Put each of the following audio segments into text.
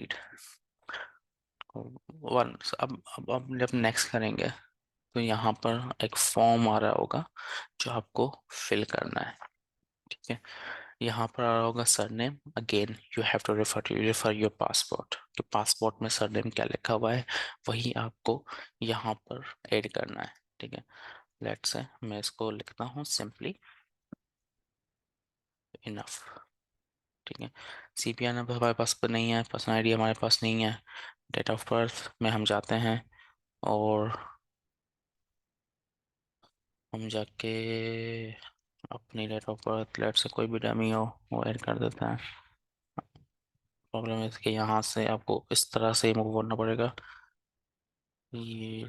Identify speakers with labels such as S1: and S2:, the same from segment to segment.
S1: Need one. अब जब next करेंगे तो यहाँ पर एक फॉर्म आ रहा होगा जो आपको फिल करना है। ठीक है, यहाँ पर आ रहा होगा surname. Again you have to refer your passport कि पासपोर्ट में सरनेम क्या लिखा हुआ है, वही आपको यहाँ पर ऐड करना है। ठीक है, लेट्स से मैं इसको लिखता हूँ सिंपली इनफ। ठीक है, सीपीआर नंबर हमारे पास पर नहीं है, पर्सनल आईडी हमारे पास नहीं है। डेट ऑफ बर्थ में हम जाते हैं और हम जाके अपनी डेट ऑफ बर्थ, लेट से कोई भी डमी हो वो ऐड कर देते हैं। प्रॉब्लम है कि यहाँ से आपको इस तरह से मूव करना पड़ेगा। ये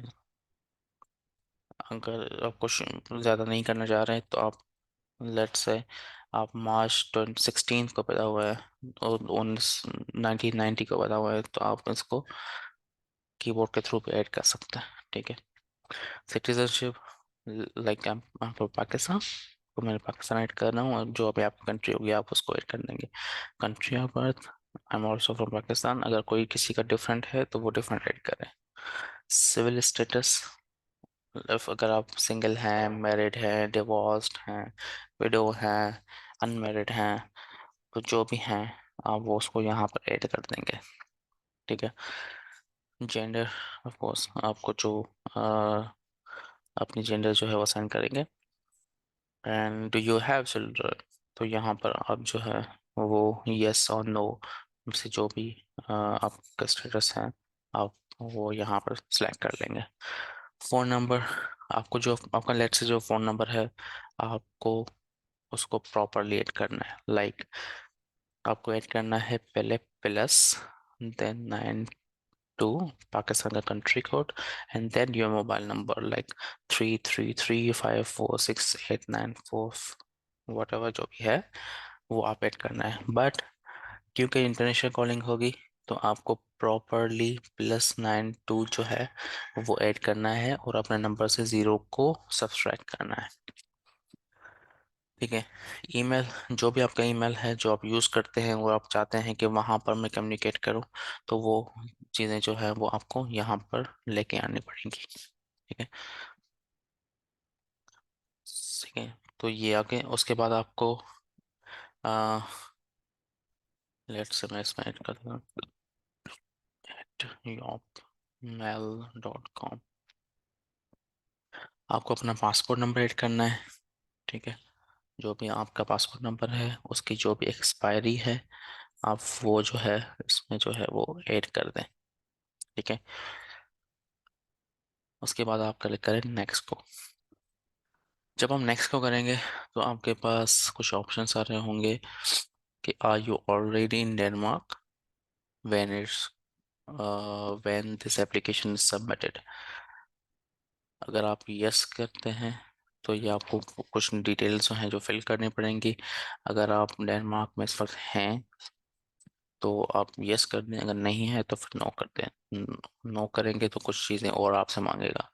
S1: अगर आप कुछ ज़्यादा नहीं करना चाह रहे हैं तो आप लेट से आप मार्च 2016 को पैदा हुआ है और 1990 को पैदा हुआ है तो आप इसको कीबोर्ड के थ्रू भी ऐड कर सकते हैं। ठीक है, citizenship like I am from Pakistan, तो मैंने पाकिस्तान ऐड करना हूँ और जो अभी आपकी कंट्री होगी आप उसको ऐड कर देंगे। Country of birth I am also from Pakistan, अगर कोई किसी का डिफरेंट है तो वो डिफरेंट ऐड करें। सिविल स्टेटस, अगर आप सिंगल हैं, मैरिड हैं, डिवोर्स्ड हैं, विडो हैं, अनमैरिड हैं, तो जो भी हैं आप वो उसको यहाँ पर ऐड कर देंगे। ठीक है, जेंडर ऑफ कोर्स आपको जो अपनी जेंडर जो है वो साइन करेंगे। And do you have children, तो यहाँ पर आप जो है वो यस और नो से जो भी आपका स्टेटस है आप वो यहाँ पर सिलेक्ट कर लेंगे। फ़ोन नंबर, आपको जो आपका लेट से जो फ़ोन नंबर है आपको उसको प्रॉपरली ऐड करना है। लाइक आपको ऐड करना है पहले प्लस, देन 92 पाकिस्तान का country code, and then your mobile number like 33354689 whatever जो भी है वो आप ऐड करना है। बट क्योंकि इंटरनेशनल कॉलिंग होगी तो आपको प्रॉपरली +92 जो है वो ऐड करना है और अपने नंबर से ज़ीरो को सब्सट्रैक्ट करना है। ठीक है, ईमेल, जो भी आपका ईमेल है जो आप यूज़ करते हैं और आप चाहते हैं कि वहाँ पर मैं कम्युनिकेट करूँ तो वो चीज़ें जो है वो आपको यहाँ पर लेके आनी पड़ेंगी। ठीक है, ठीक है, तो ये आगे उसके बाद आपको लेट्स से मैं इसमें ऐड कर दूँ yopmail.com। आपको अपना पासपोर्ट नंबर ऐड करना है। ठीक है, जो भी आपका पासपोर्ट नंबर है उसकी जो भी एक्सपायरी है आप वो जो है इसमें जो है वो ऐड कर दें। ठीक है, उसके बाद आप क्लिक करें नेक्स्ट को। जब हम नेक्स्ट को करेंगे तो आपके पास कुछ ऑप्शंस आ रहे होंगे कि are you already in Denmark when it's when this application is submitted. अगर आप यस करते हैं तो ये आपको कुछ डिटेल्स जो हैं जो फिल करनी पड़ेंगी। अगर आप डेनमार्क में इस वक्त हैं तो आप यस कर दें, अगर नहीं है तो फिर नो कर दें। नो करेंगे तो कुछ चीज़ें और आपसे मांगेगा।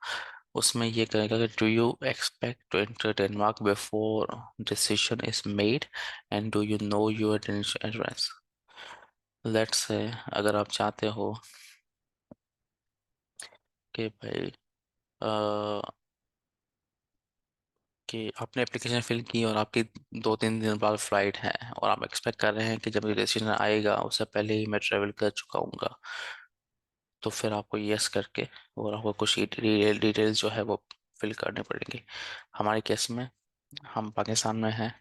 S1: उसमें ये कहेगा कि do you expect to enter Denmark before decision is made and do you know your address. Let's say अगर आप चाहते हो कि भाई कि आपने एप्लीकेशन फिल की और आपकी 2-3 दिन बाद फ्लाइट है और आप एक्सपेक्ट कर रहे हैं कि जब ये डिसीजन आएगा उससे पहले ही मैं ट्रेवल कर चुका हूँगा, तो फिर आपको यस करके और आपको कुछ डिटेल्स जो है वो फिल करनी पड़ेंगी। हमारे केस में हम पाकिस्तान में हैं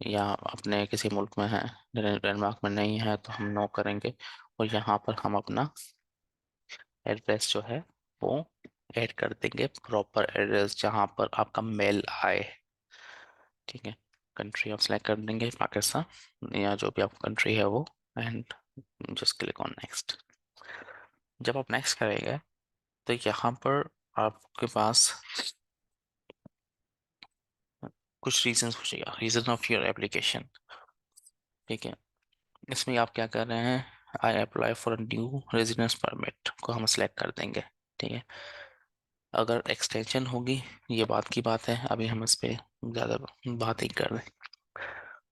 S1: या अपने किसी मुल्क में हैं, डेनमार्क में नहीं है, तो हम नो करेंगे और यहाँ पर हम अपना एड्रेस जो है वो ऐड कर देंगे, प्रॉपर एड्रेस जहाँ पर आपका मेल आए। ठीक है, कंट्री आप सेलेक्ट कर देंगे पाकिस्तान या जो भी आपका कंट्री है वो, and just click on next. जब आप नेक्स्ट करेंगे तो यहाँ पर आपके पास कुछ रीजंस पूछेगा, रीजन ऑफ योर एप्लीकेशन। ठीक है, इसमें आप क्या कर रहे हैं, I apply for new residence permit को हम सेलेक्ट कर देंगे। ठीक है, अगर एक्सटेंशन होगी ये बात की बात है, अभी हम इस पे ज़्यादा बात ही कर रहे हैं।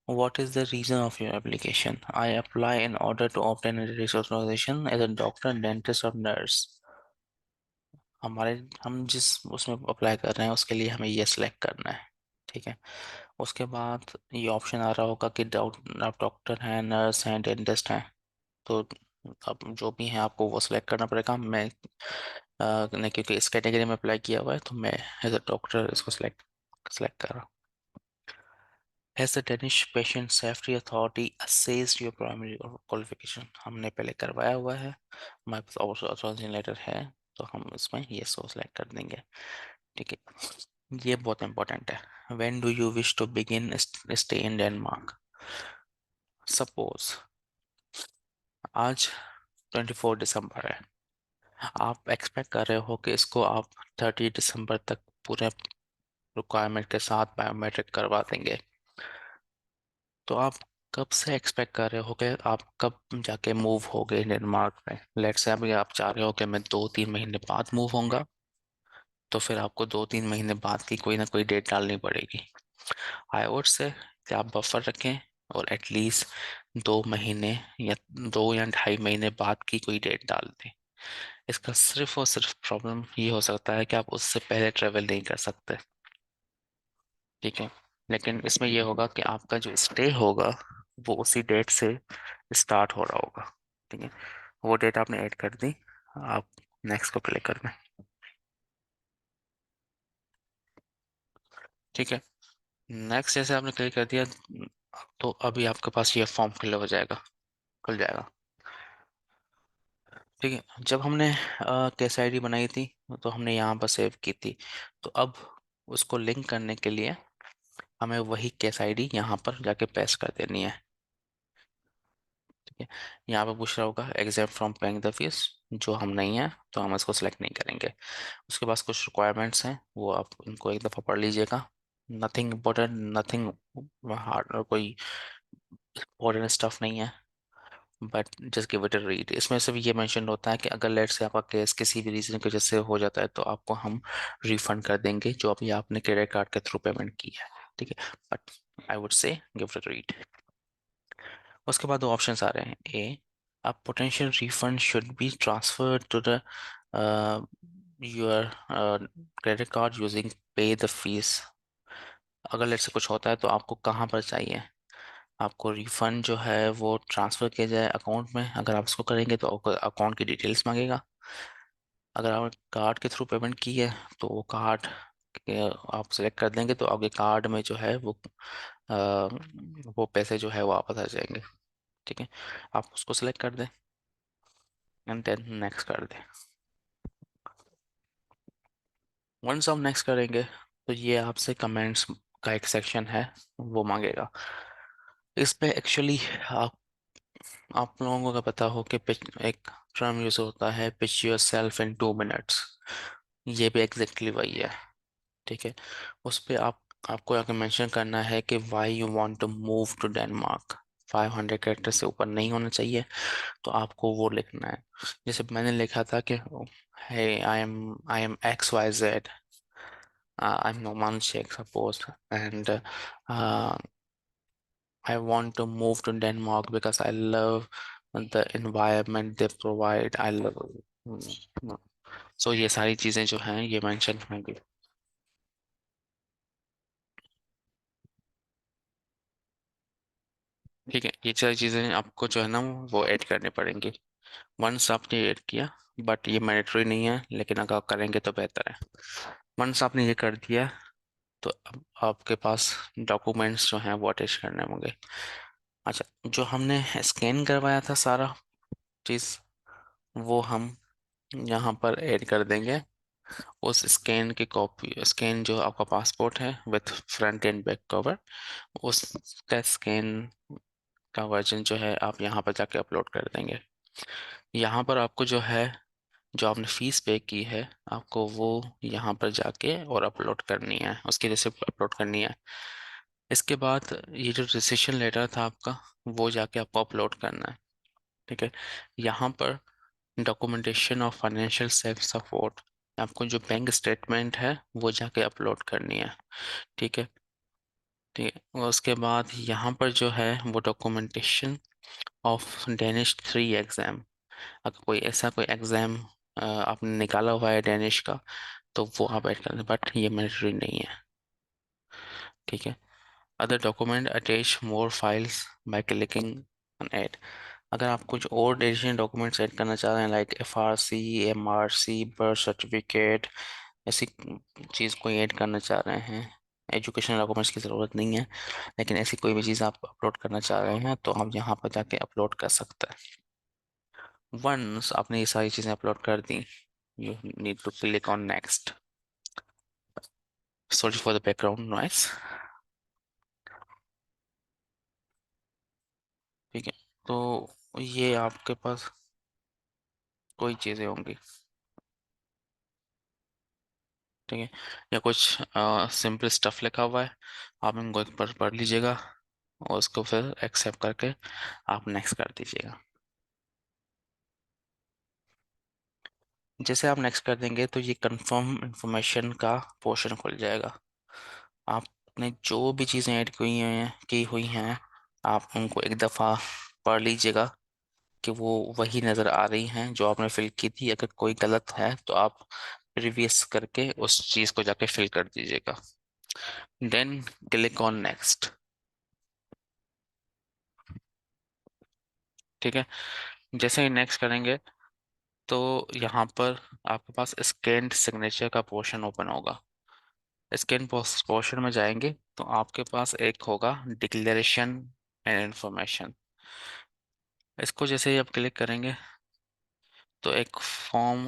S1: What is the reason of your application? I apply in order to obtain a resource organization as a doctor, dentist और nurse. हमारे हम जिस उसमें अप्लाई कर रहे हैं उसके लिए हमें ये सिलेक्ट करना है। ठीक है। उसके बाद ये ऑप्शन आ रहा होगा कि आप डॉक्टर हैं, नर्स हैं, डेंटिस्ट हैं। तो अब जो भी है आपको वो सिलेक्ट करना पड़ेगा। मैं ने क्योंकि इस कैटेगरी में अप्लाई किया हुआ है तो मैं एज अ डॉक्टर इसको सिलेक्ट सिलेक्ट कर रहा हूँ। Has the Danish Patient Safety Authority assessed your primary qualification? हमने पहले करवाया हुआ है, हमारे पास ऑथराइजेशन लेटर है, तो हम इसमें यस को सिलेक्ट कर देंगे। ठीक है। ये बहुत इंपॉर्टेंट है। When do you wish to begin stay in Denmark? Suppose आज 24 दिसंबर है। आप एक्सपेक्ट कर रहे हो कि इसको आप 30 दिसंबर तक पूरे रिक्वायरमेंट के साथ बायोमेट्रिक करवा देंगे। तो आप कब से एक्सपेक्ट कर रहे हो कि आप कब जाके मूव होगे डेनमार्क में? लेट्स से अभी आप चाह रहे हो कि मैं 2-3 महीने बाद मूव होऊंगा, तो फिर आपको 2-3 महीने बाद की कोई ना कोई डेट डालनी पड़ेगी। आई वुड से कि आप बफर रखें और एटलीस्ट 2 महीने या 2 या ढाई महीने बाद की कोई डेट डाल दें। इसका सिर्फ और सिर्फ प्रॉब्लम ये हो सकता है कि आप उससे पहले ट्रेवल नहीं कर सकते। ठीक है। लेकिन इसमें ये होगा कि आपका जो स्टे होगा वो उसी डेट से स्टार्ट हो रहा होगा। ठीक है। वो डेट आपने ऐड कर दी। आप नेक्स्ट को क्लिक करना है। ठीक है। नेक्स्ट जैसे आपने क्लिक कर दिया तो अभी आपके पास ये फॉर्म फिल हो जाएगा, खुल जाएगा। ठीक है। जब हमने केस आईडी बनाई थी तो हमने यहाँ पर सेव की थी। तो अब उसको लिंक करने के लिए हमें वही केस आईडी यहाँ पर जाके पेस्ट कर देनी है। ठीक है। यहाँ पे पूछ रहा होगा exam from paying the fees, जो हम नहीं है तो हम इसको सिलेक्ट नहीं करेंगे। उसके पास कुछ रिक्वायरमेंट्स हैं, वो आप इनको एक दफ़ा पढ़ लीजिएगा। नथिंग इम्पोर्टेंट, नथिंग हार्ड और कोई इम्पोर्टेंट स्टफ नहीं है, but just give it a read. इसमें सिर्फ ये मेंशन होता है कि अगर लेट से आपका केस किसी भी रीजन की वजह से हो जाता है तो आपको हम रिफंड कर देंगे जो अभी आपने क्रेडिट कार्ड के थ्रू पेमेंट की है। ठीक है। But I would say give it a read. उसके बाद दो ऑप्शंस आ रहे हैं। ए, a potential refund should be transferred to the uh, your credit card using pay the fees। अगर लेट से कुछ होता है तो आपको कहाँ पर चाहिए? आपको रिफंड जो है वो ट्रांसफ़र किया जाए अकाउंट में। अगर आप इसको करेंगे तो अकाउंट की डिटेल्स मांगेगा। अगर आपने कार्ड के थ्रू पेमेंट की है तो वो कार्ड आप सेलेक्ट कर देंगे तो आपके कार्ड में जो है अ, वो पैसे जो है वो वापस आ जाएंगे। ठीक है। आप उसको सेलेक्ट कर दें एंड देन नेक्स्ट कर दें। वंस आप नेक्स्ट करेंगे तो ये आपसे कमेंट्स का एक सेक्शन है वो मांगेगा। इसमें एक्चुअली आप लोगों को पता हो कि एक टर्म यूज होता है pitch your self in 2 minutes. ये भी एग्जैक्टली वही है। ठीक है। उस पे आपको आगे मेंशन करना है कि why you want to move to Denmark. 500 character से ऊपर नहीं होना चाहिए। तो आपको वो लिखना है। जैसे मैंने लिखा था कि hey I am XYZ, I'm Noman Sheikh suppose, and I want to move to Denmark because I love the environment they provide, I love। सो ये सारी चीज़ें जो हैं ये मेंशन होंगी। ठीक है। ये सारी चीज़ें आपको जो है ना वो ऐड करनी पड़ेंगी। वंस आपने ऐड किया, बट ये मैंडेटरी नहीं है, लेकिन अगर आप करेंगे तो बेहतर है। वंस आपने ये कर दिया तो अब आपके पास डॉक्यूमेंट्स जो हैं वो अटैच करने होंगे। अच्छा, जो हमने स्कैन करवाया था सारा चीज़ वो हम यहाँ पर ऐड कर देंगे। उस स्कैन की कॉपी, स्कैन जो आपका पासपोर्ट है with front end back cover, उसका स्कैन का वर्जन जो है आप यहाँ पर जाके अपलोड कर देंगे। यहाँ पर आपको जो है जो आपने फीस पे की है आपको वो यहाँ पर जाके और अपलोड करनी है, उसकी रिसिप्ट अपलोड करनी है। इसके बाद ये जो डिसीजन लेटर था आपका वो जाके आपको अपलोड करना है। ठीक है। यहाँ पर documentation of financial self support, आपको जो बैंक स्टेटमेंट है वो जाके अपलोड करनी है। ठीक है। ठीक है, और उसके बाद यहाँ पर जो है वो डॉक्यूमेंटेशन ऑफ डेनिश 3 एग्जाम। अगर कोई ऐसा कोई एग्जाम आपने निकाला हुआ है डेनिश का, तो वो आप ऐड कर दें, बट ये मैंडेटरी नहीं है। ठीक है। Other document attach more files by clicking on add. अगर आप कुछ और एडिशनल डॉक्यूमेंट्स ऐड करना चाह रहे हैं, like FRC, MRC, birth certificate, ऐसी चीज़ कोई ऐड करना चाह रहे हैं, एजुकेशनल डॉक्यूमेंट्स की ज़रूरत नहीं है, लेकिन ऐसी कोई भी चीज़ आप अपलोड करना चाह रहे हैं तो आप यहाँ पर जाके अपलोड कर सकते हैं। वंस आपने ये सारी चीज़ें अपलोड कर दी, you need to click on next. Sorry for the background noise. ठीक है, तो ये आपके पास कोई चीज़ें होंगी। ठीक है, या कुछ सिंपल स्टफ लिखा हुआ है, आप इनको एक बार पढ़ लीजिएगा और उसको फिर एक्सेप्ट करके आप नेक्स्ट कर दीजिएगा। जैसे आप नेक्स्ट कर देंगे तो ये कंफर्म इंफॉर्मेशन का पोर्शन खुल जाएगा। आपने जो भी चीज़ें ऐड की हुई हैं आप उनको एक दफ़ा पढ़ लीजिएगा कि वो वही नज़र आ रही हैं जो आपने फिल की थी। अगर कोई गलत है तो आप प्रीवियस करके उस चीज़ को जाके फिल कर दीजिएगा। Then click on next. ठीक है, जैसे ही नेक्स्ट करेंगे तो यहाँ पर आपके पास स्कैन्ड सिग्नेचर का पोर्शन ओपन होगा। स्कैन पोर्शन में जाएंगे तो आपके पास एक होगा डिक्लेरेशन एंड इंफॉर्मेशन। इसको जैसे ही आप क्लिक करेंगे तो एक फॉर्म